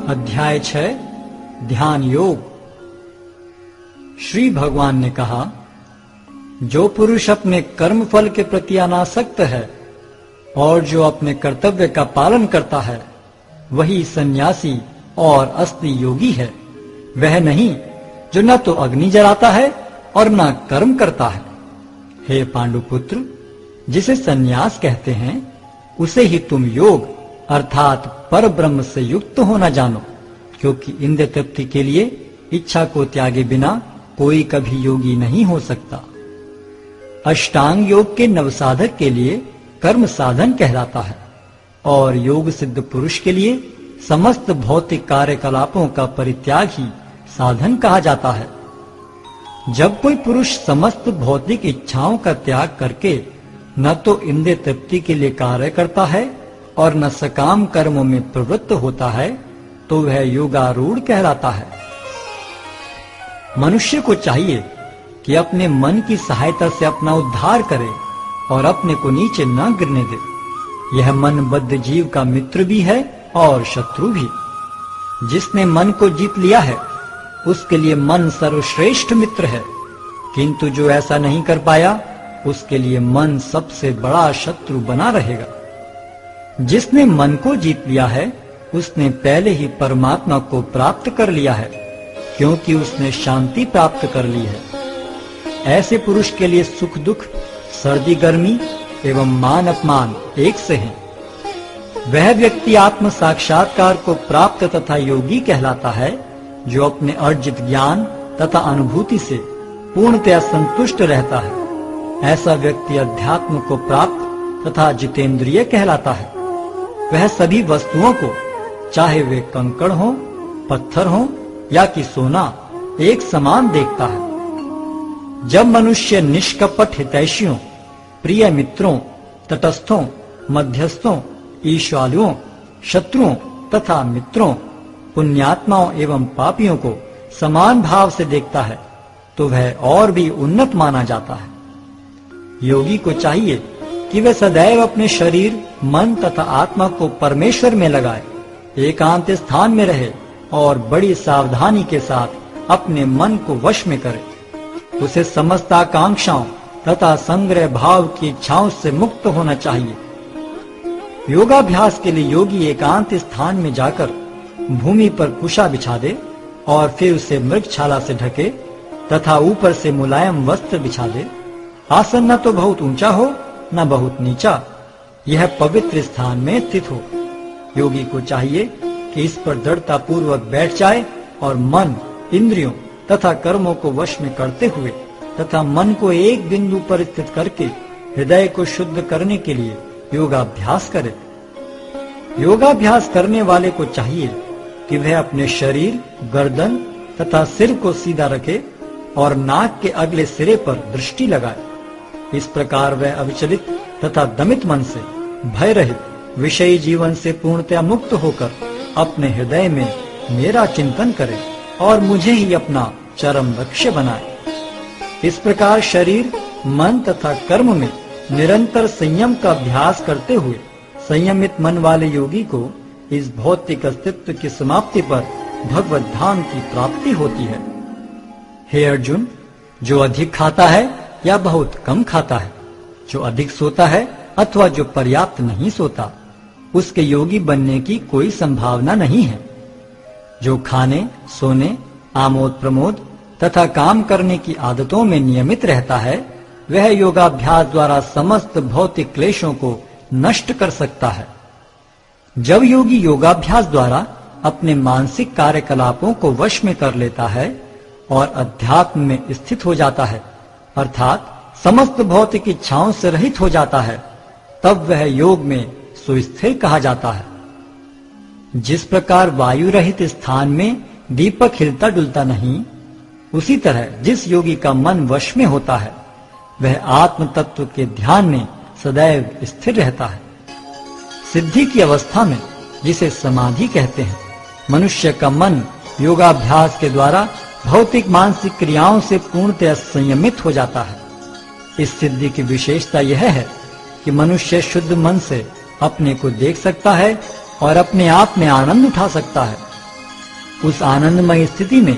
अध्याय 6 ध्यान योग। श्री भगवान ने कहा, जो पुरुष अपने कर्म फल के प्रति अनासक्त है और जो अपने कर्तव्य का पालन करता है, वही सन्यासी और असली योगी है। वह नहीं जो न तो अग्नि जलाता है और न कर्म करता है। हे पांडुपुत्र, जिसे सन्यास कहते हैं उसे ही तुम योग अर्थात पर ब्रह्म से युक्त होना जानो, क्योंकि इंद्रिय तृप्ति के लिए इच्छा को त्यागे बिना कोई कभी योगी नहीं हो सकता। अष्टांग योग के नवसाधक के लिए कर्म साधन कहलाता है और योग सिद्ध पुरुष के लिए समस्त भौतिक कार्यकलापों का परित्याग ही साधन कहा जाता है। जब कोई पुरुष समस्त भौतिक इच्छाओं का त्याग करके न तो इंद्रिय तृप्ति के लिए कार्य करता है और न सकाम कर्मों में प्रवृत्त होता है, तो वह योगारूढ़ कहलाता है। मनुष्य को चाहिए कि अपने मन की सहायता से अपना उद्धार करे और अपने को नीचे न गिरने दे। यह मनबद्ध जीव का मित्र भी है और शत्रु भी। जिसने मन को जीत लिया है उसके लिए मन सर्वश्रेष्ठ मित्र है, किंतु जो ऐसा नहीं कर पाया उसके लिए मन सबसे बड़ा शत्रु बना रहेगा। जिसने मन को जीत लिया है उसने पहले ही परमात्मा को प्राप्त कर लिया है, क्योंकि उसने शांति प्राप्त कर ली है। ऐसे पुरुष के लिए सुख दुख, सर्दी गर्मी एवं मान अपमान एक से हैं। वह व्यक्ति आत्म साक्षात्कार को प्राप्त तथा योगी कहलाता है, जो अपने अर्जित ज्ञान तथा अनुभूति से पूर्णतया संतुष्ट रहता है। ऐसा व्यक्ति अध्यात्म को प्राप्त तथा जितेंद्रिय कहलाता है। वह सभी वस्तुओं को, चाहे वे कंकड़ हो, पत्थर हो या कि सोना, एक समान देखता है। जब मनुष्य निष्कपट हितैषियों, प्रिय मित्रों, तटस्थों, मध्यस्थों, ईश्वालुओं, शत्रुओं तथा मित्रों, पुण्यात्माओं एवं पापियों को समान भाव से देखता है, तो वह और भी उन्नत माना जाता है। योगी को चाहिए कि वह सदैव अपने शरीर, मन तथा आत्मा को परमेश्वर में लगाए, एकांत स्थान में रहे और बड़ी सावधानी के साथ अपने मन को वश में करे। उसे समस्त आकांक्षाओं तथा संग्रह भाव की इच्छाओं से मुक्त होना चाहिए। योगाभ्यास के लिए योगी एकांत स्थान में जाकर भूमि पर कुशा बिछा दे और फिर उसे मृगछाला से ढके तथा ऊपर से मुलायम वस्त्र बिछा दे। आसन न तो बहुत ऊंचा हो न बहुत नीचा, यह पवित्र स्थान में स्थित हो। योगी को चाहिए कि इस पर दृढ़ता पूर्वक बैठ जाए और मन, इंद्रियों तथा कर्मों को वश में करते हुए तथा मन को एक बिंदु पर स्थित करके हृदय को शुद्ध करने के लिए योगाभ्यास करे। योगाभ्यास करने वाले को चाहिए कि वह अपने शरीर, गर्दन तथा सिर को सीधा रखे और नाक के अगले सिरे पर दृष्टि लगाए। इस प्रकार वह अविचलित तथा दमित मन से, भय रहित, विषयी जीवन से पूर्णतया मुक्त होकर अपने हृदय में मेरा चिंतन करे और मुझे ही अपना चरम लक्ष्य बनाए। इस प्रकार शरीर, मन तथा कर्म में निरंतर संयम का अभ्यास करते हुए संयमित मन वाले योगी को इस भौतिक अस्तित्व की समाप्ति पर भगवत धाम की प्राप्ति होती है। हे अर्जुन, जो अधिक खाता है या बहुत कम खाता है, जो अधिक सोता है अथवा जो पर्याप्त नहीं सोता, उसके योगी बनने की कोई संभावना नहीं है। जो खाने, सोने, आमोद प्रमोद तथा काम करने की आदतों में नियमित रहता है, वह योगाभ्यास द्वारा समस्त भौतिक क्लेशों को नष्ट कर सकता है। जब योगी योगाभ्यास द्वारा अपने मानसिक कार्यकलापों को वश में कर लेता है और अध्यात्म में स्थित हो जाता है, अर्थात समस्त भौतिक इच्छाओं से रहित हो जाता है, तब वह योग में सुस्थिर कहा जाता है। जिस प्रकार वायु रहित स्थान में दीपक हिलता डुलता नहीं, उसी तरह जिस योगी का मन वश में होता है, वह आत्म तत्व के ध्यान में सदैव स्थिर रहता है। सिद्धि की अवस्था में, जिसे समाधि कहते हैं, मनुष्य का मन योगाभ्यास के द्वारा भौतिक मानसिक क्रियाओं से पूर्णतः संयमित हो जाता है। इस सिद्धि की विशेषता यह है कि मनुष्य शुद्ध मन से अपने को देख सकता है और अपने आप में आनंद उठा सकता है। उस आनंदमय स्थिति में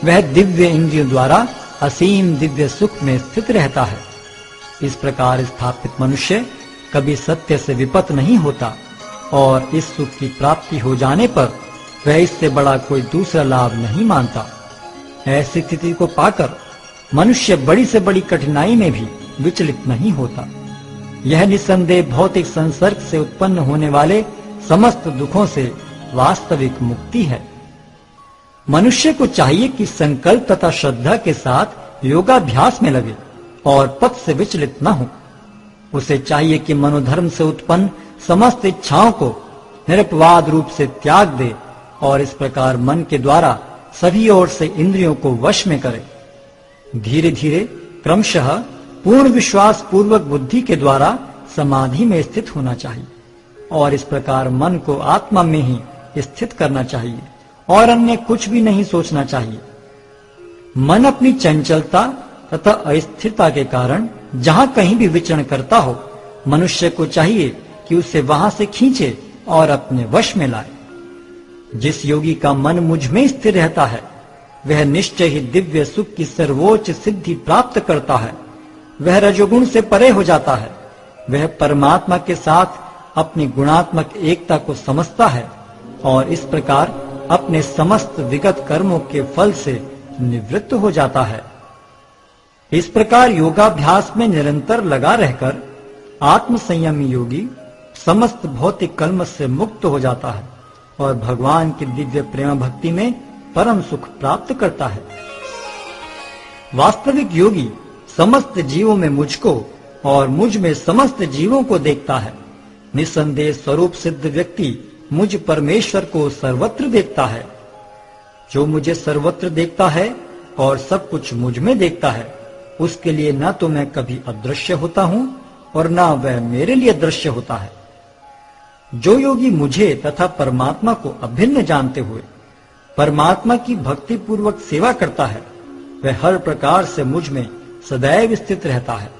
वह दिव्य इंद्रियों द्वारा असीम दिव्य सुख में स्थित रहता है। इस प्रकार स्थापित मनुष्य कभी सत्य से विपत नहीं होता और इस सुख की प्राप्ति हो जाने पर वह इससे बड़ा कोई दूसरा लाभ नहीं मानता। ऐसी स्थिति को पाकर मनुष्य बड़ी से बड़ी कठिनाई में भी विचलित नहीं होता। यह निस्संदेह भौतिक संसर्ग से उत्पन्न होने वाले समस्त दुखों से वास्तविक मुक्ति है। मनुष्य को चाहिए कि संकल्प तथा श्रद्धा के साथ योगाभ्यास में लगे और पथ से विचलित न हो। उसे चाहिए कि मनोधर्म से उत्पन्न समस्त इच्छाओं को निरपवाद रूप से त्याग दे और इस प्रकार मन के द्वारा सभी ओर से इंद्रियों को वश में करे। धीरे धीरे क्रमशः पूर्ण विश्वास पूर्वक बुद्धि के द्वारा समाधि में स्थित होना चाहिए और इस प्रकार मन को आत्मा में ही स्थित करना चाहिए और अन्य कुछ भी नहीं सोचना चाहिए। मन अपनी चंचलता तथा अस्थिरता के कारण जहां कहीं भी विचरण करता हो, मनुष्य को चाहिए कि उसे वहां से खींचे और अपने वश में लाए। जिस योगी का मन मुझ में स्थिर रहता है वह निश्चय ही दिव्य सुख की सर्वोच्च सिद्धि प्राप्त करता है। वह रजोगुण से परे हो जाता है। वह परमात्मा के साथ अपनी गुणात्मक एकता को समझता है और इस प्रकार अपने समस्त विगत कर्मों के फल से निवृत्त हो जाता है। इस प्रकार योगाभ्यास में निरंतर लगा रहकर आत्म संयमी योगी समस्त भौतिक कलमश से मुक्त हो जाता है और भगवान की दिव्य प्रेम भक्ति में परम सुख प्राप्त करता है। वास्तविक योगी समस्त जीवों में मुझको और मुझ में समस्त जीवों को देखता है। निस्संदेह स्वरूप सिद्ध व्यक्ति मुझ परमेश्वर को सर्वत्र देखता है। जो मुझे सर्वत्र देखता है और सब कुछ मुझ में देखता है, उसके लिए न तो मैं कभी अदृश्य होता हूं और न वह मेरे लिए दृश्य होता है। जो योगी मुझे तथा परमात्मा को अभिन्न जानते हुए परमात्मा की भक्ति पूर्वक सेवा करता है, वह हर प्रकार से मुझ में सदैव स्थित रहता है।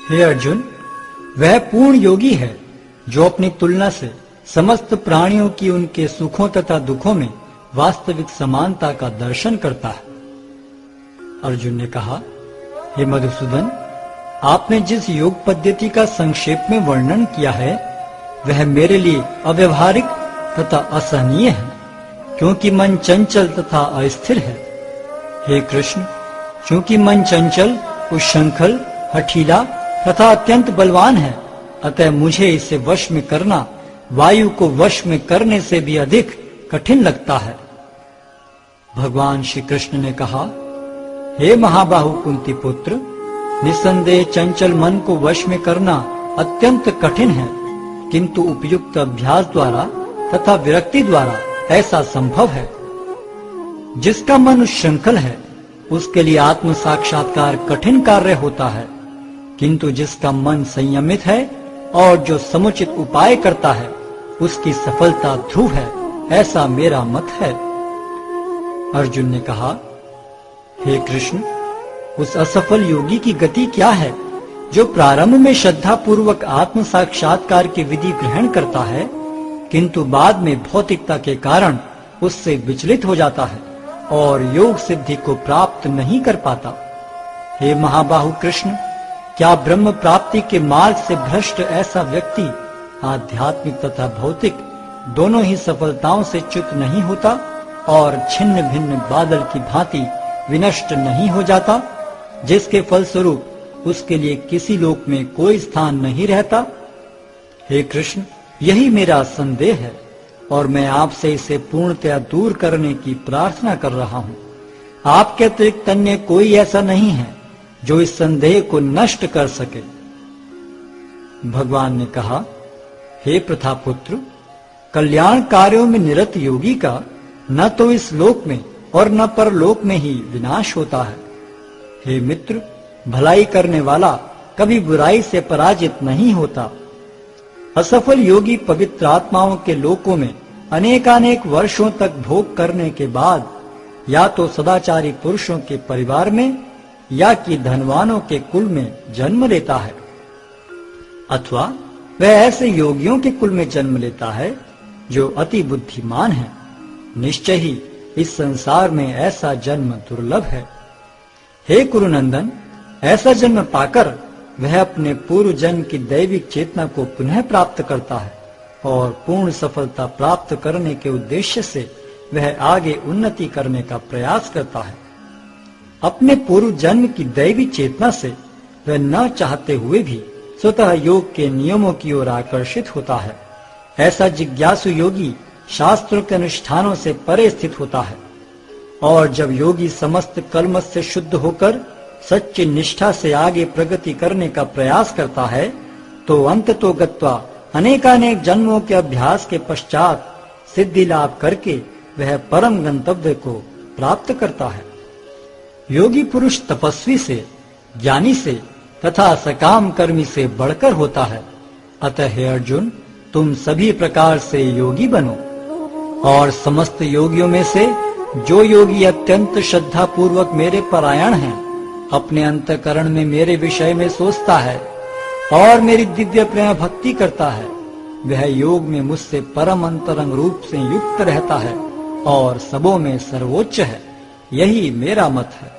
हे अर्जुन, वह पूर्ण योगी है जो अपनी तुलना से समस्त प्राणियों की उनके सुखों तथा दुखों में वास्तविक समानता का दर्शन करता है। अर्जुन ने कहा, हे मधुसूदन, आपने जिस योग पद्धति का संक्षेप में वर्णन किया है वह मेरे लिए अव्यवहारिक तथा असहनीय है, क्योंकि मन चंचल तथा अस्थिर है। हे कृष्ण, क्योंकि मन चंचल, उच्छृंखल, हठीला तथा अत्यंत बलवान है, अतः मुझे इसे वश में करना वायु को वश में करने से भी अधिक कठिन लगता है। भगवान श्री कृष्ण ने कहा, हे महाबाहु कुंती पुत्र, निस्संदेह चंचल मन को वश में करना अत्यंत कठिन है, किंतु उपयुक्त अभ्यास द्वारा तथा विरक्ति द्वारा ऐसा संभव है। जिसका मन उच्छृंखल है उसके लिए आत्म साक्षात्कार कठिन कार्य होता है, किंतु जिसका मन संयमित है और जो समुचित उपाय करता है उसकी सफलता ध्रुव है, ऐसा मेरा मत है। अर्जुन ने कहा, हे कृष्ण, उस असफल योगी की गति क्या है जो प्रारंभ में श्रद्धा पूर्वक आत्म साक्षात्कार की विधि ग्रहण करता है, किंतु बाद में भौतिकता के कारण उससे विचलित हो जाता है और योग सिद्धि को प्राप्त नहीं कर पाता। हे महाबाहु कृष्ण, क्या ब्रह्म प्राप्ति के मार्ग से भ्रष्ट ऐसा व्यक्ति आध्यात्मिक तथा भौतिक दोनों ही सफलताओं से च्युत नहीं होता और छिन्न भिन्न बादल की भांति विनष्ट नहीं हो जाता, जिसके फलस्वरूप उसके लिए किसी लोक में कोई स्थान नहीं रहता? हे कृष्ण, यही मेरा संदेह है और मैं आपसे इसे पूर्णतया दूर करने की प्रार्थना कर रहा हूँ। आपके अतिरिक्त अन्य कोई ऐसा नहीं है जो इस संदेह को नष्ट कर सके। भगवान ने कहा, हे प्रथापुत्र, कल्याण कार्यों में निरत योगी का न तो इस लोक में और न परलोक में ही विनाश होता है। हे मित्र, भलाई करने वाला कभी बुराई से पराजित नहीं होता। असफल योगी पवित्र आत्माओं के लोकों में अनेकानेक वर्षों तक भोग करने के बाद या तो सदाचारी पुरुषों के परिवार में या कि धनवानों के कुल में जन्म लेता है। अथवा वह ऐसे योगियों के कुल में जन्म लेता है जो अति बुद्धिमान है। निश्चय ही इस संसार में ऐसा जन्म दुर्लभ है। हे कुरुनंदन, ऐसा जन्म पाकर वह अपने पूर्व जन्म की दैविक चेतना को पुनः प्राप्त करता है और पूर्ण सफलता प्राप्त करने के उद्देश्य से वह आगे उन्नति करने का प्रयास करता है। अपने पूर्व जन्म की दैवी चेतना से वह न चाहते हुए भी स्वतः योग के नियमों की ओर आकर्षित होता है। ऐसा जिज्ञासु योगी शास्त्रों के अनुष्ठानों से परे स्थित होता है और जब योगी समस्त कलमश से शुद्ध होकर सच्ची निष्ठा से आगे प्रगति करने का प्रयास करता है तो अंततो गत्वा अनेकानेक जन्मों के अभ्यास के पश्चात सिद्धि लाभ करके वह परम गंतव्य को प्राप्त करता है। योगी पुरुष तपस्वी से, ज्ञानी से तथा सकाम कर्मी से बढ़कर होता है। अतः हे अर्जुन, तुम सभी प्रकार से योगी बनो और समस्त योगियों में से जो योगी अत्यंत श्रद्धा पूर्वक मेरे परायण है, अपने अंतःकरण में मेरे विषय में सोचता है और मेरी दिव्य प्रेम भक्ति करता है, वह योग में मुझसे परम अंतरंग रूप से युक्त रहता है और सबों में सर्वोच्च है। यही मेरा मत है।